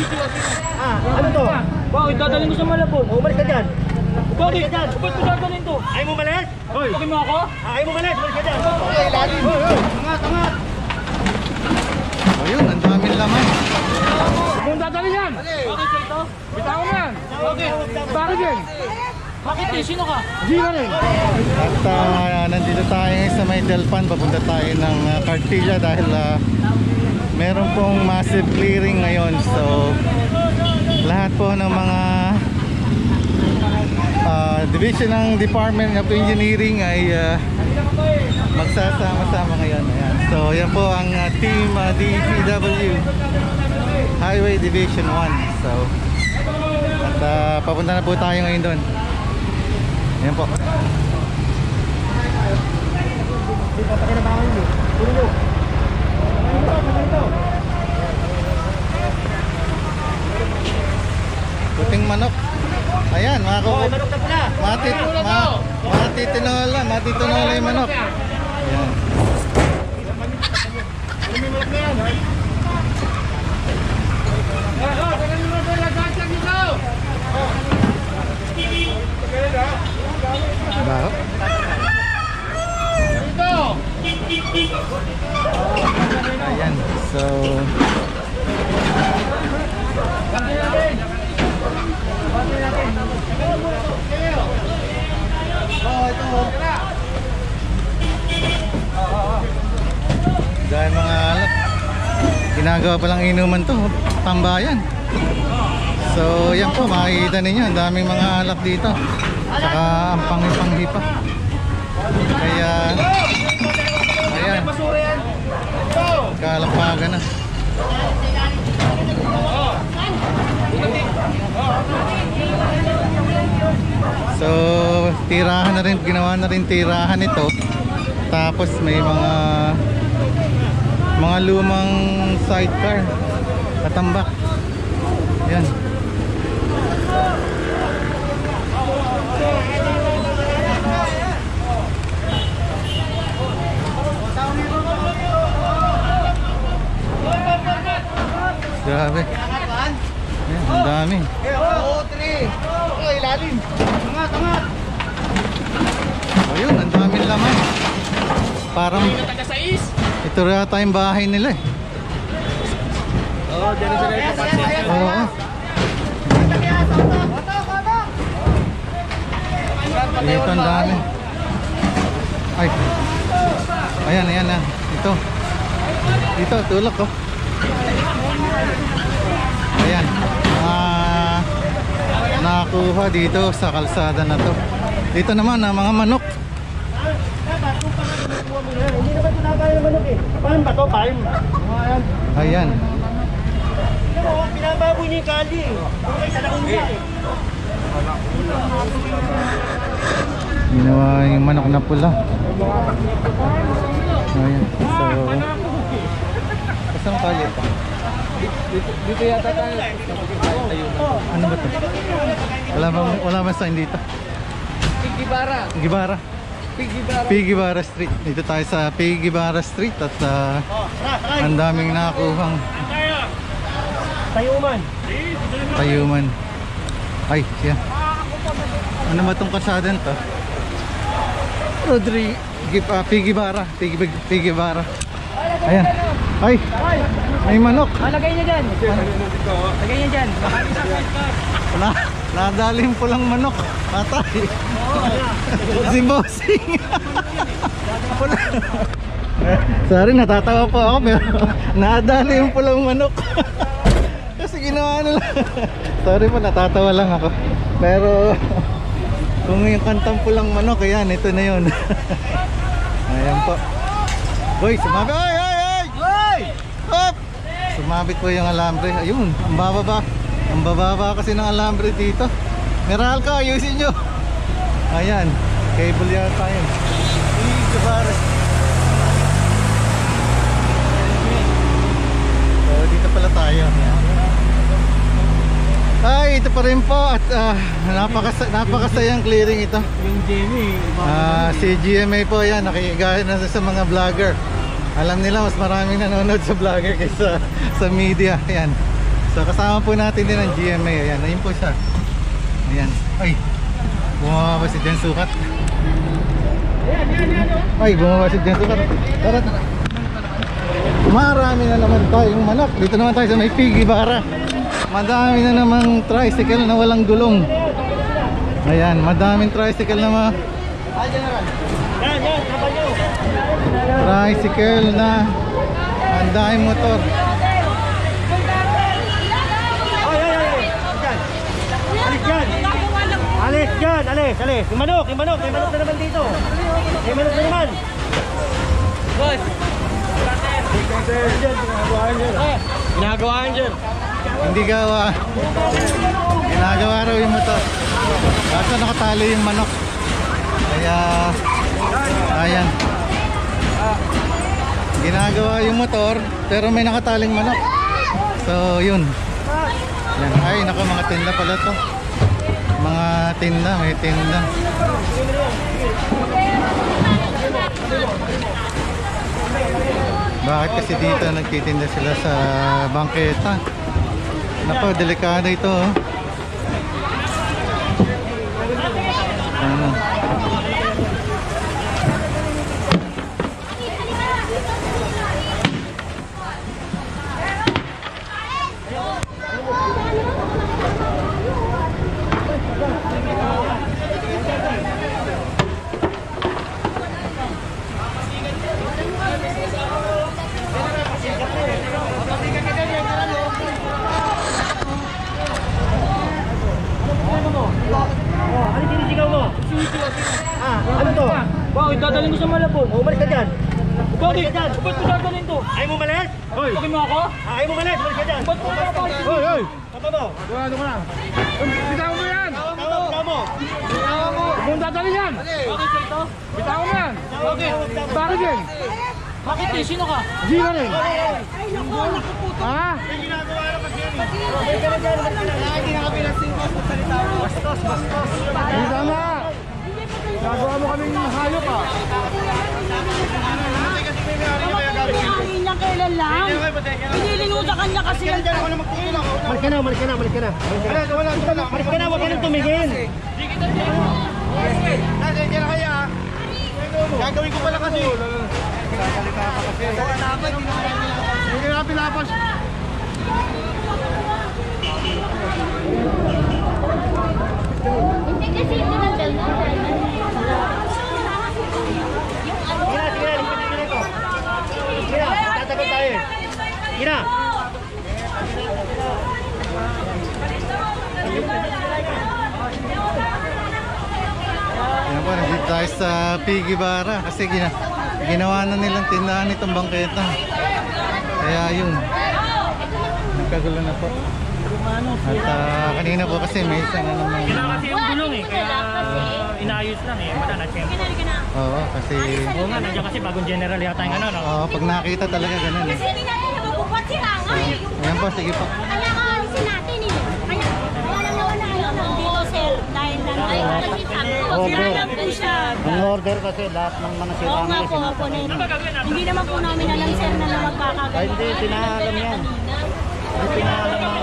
Ano to? Bakit dadalhin ko sa Malabon? Umalis ka dyan. Bakit? Ba't ko dadalhin to? Ayaw mo malis? Bakit mo ako? Ayaw mo malis? Umalis ka dyan. Okay, lalim. Angat, angat. Ayun, ang daming laman. Kung dadalhin yan? Bakit sa ito? Bitawan mo yan. Bakit? Bakit yan? Bakit eh? Sino ka? Gina rin. At nandito tayo ngayon sa may Delpan. Papunta tayo ng Cartilla dahil meron pong massive clearing ngayon. So lahat po ng mga division ng Department of Engineering ay magsasama-sama ngayon. Ayan. So yan po ang team DPW Highway Division 1. So at papunta na po tayo ngayon doon. Ayan po. Puting manok. Ayan, mga kuko. Matitinola yung manok. Ayan. Baho. Ayan, so dahil mga alak ginagawa palang inuman to, tambayan. So yan po, makikita ninyo ang daming mga alak dito, saka ang panghi pa. Kaya ayan, kalapagan na. So tirahan na rin, ginawa na rin tirahan ito. Tapos may mga lumang sidecar katambak. Yan. Grabe. Ayan, ang dami. Ilalim. Angat, angat. Ayun, ang daming laman. Parang Taga-sais? ito yata yung bahay nila eh. Oo, dyan sa rin kapatid. Oo. Dito ang dami. Ay. Ayan, ayan na. Ito. Dito, tulak ko. Ayan. Nakakuha dito sa kalsada na to. Dito naman ang mga manok. Hindi naman tinakaya ng manok eh. Paano ba ito? Paano? Ayan. Pinababoy niya yung kali eh. Okay, sa laong niya eh. Ginawa yung manok na pula. Ayan. So kasang kali pa? Dito yata tayo. Ano ba ito? Wala ba sign dito? Pigibara. Gibara. Pigibara. Pigibara Street. Dito tayo sa Pigibara Street at ang daming nakakuhang tayuman. Ay, siya. Ano ba itong kasadan to? Pigibara. Pigibara. Ayan. Ay, may manok. Lagay niya dyan. Lagay niya dyan. Nadalim po lang manok. Patay. Si Bossing. Sorry, natatawa po ako pero nadalim po lang manok. Kasi ginawa nila. Sorry po, natatawa lang ako. Pero kung yung kantang pulang manok, ayan, ito na yun. Ayan po. Boy, sumabit. Ay! Hop! Sumabit po yung alambre. Ayun, ang bababa. Ang bababa kasi ng alambre dito. Meral ka, ayusin nyo. Ayan, cable yata yun. So dito pala tayo. Ay, ito pa rin po. At napakasayang clearing ito. Yung Jenny. Si GMA po yan, nakikigaya na sa mga vlogger. Alam nila mas maraming nanonood sa vlogger kaysa sa media. Ayan. So kasama po natin din ang GMA. Ayan, ayun po siya. Ayan. Ay, bumaba si Jen Sukat. Ay, bumaba si Jen Sukat. Tara, tara. Marami na naman tayong manok. Dito naman tayo sa may Piggy Bara. Madami na namang tricycle na walang gulong. Ayan, madaming tricycle na tricycle na ang daming motor. Alis dyan, alis. Yung manok na naman dito. Yung manok na naman. Boss. Ginagawaan dyan. Hindi gawa. Ginagawa raw yung motor. Kaso nakatali yung manok. Kaya ayan. Ginagawa yung motor pero may nakataling manok. So yun. Yan. Ay nako, mga tinda pala to. Mga tinda, may tinda. Bakit kasi dito nagtitinda sila sa bangketa? Nako, delikado ito oh. Ano? Ano sinisigaw mo? Ano to? Bakit dadalhin ko sa Malabon? Umalis ka dyan. Bakit? Ba't ko dadalhin to? Ayaw mo malis? Hoy! Bakit mo ako? Ayaw mo malis? Umalis ka dyan. Ba't ko ako? Hoy, hoy! Papa mo! Sigurado ko na. Bitawan mo yan! Tawa mo! Huwag mong dadalhin yan! Bakit sa ito? Bitawan mo yan! Bakit? Bakit yan? Bakit eh? Sino ka? Hindi ka rin. Ha? May ginagawa na kasi yan eh. Hindi na kami nagsing boss magsalita mo. Bastos! Hindi tama! Gagawa mo kaming hayop ah! Hangin niya kailan lang. Pinilinusa kanya kasi yan. Malis ka na! Wala huwag ka nang tumingin. Hindi na kaya. Gagawin ko pala kasi. Sasalita pa kasi. Hindi na pinapas. Hindi kasi ito nandyan na. Sige na ito. Sige na, tatagal tayo. Sige na. Ayan po, nandito tayo sa Piggy Bara kasi ginawa na nilang tindahan itong bangketa. Kaya yun, nagkagulo na po. At kanina po kasi may isa na naman. Kasi yung gulong eh, kaya inayos lang eh. Wala na siyempre. Oo, kasi Oo nga, nandiyan kasi bagong general yata yung ano, no? pag nakita talaga ganun eh. Kasi hindi natin nabubuhat si Angay. Ayan po, sige po. Kaya kaalisin natin eh. Kaya lang naman na alam lang dito sir. Dahil lang ay kasi sabi ko, lang po siya. Ang order kasi lahat ng mga Oo nga po, opo na yun. Hindi naman po namin alam sir na magkakaganyan. Ay, hindi, pinaalam yan. Hindi pinaalam mga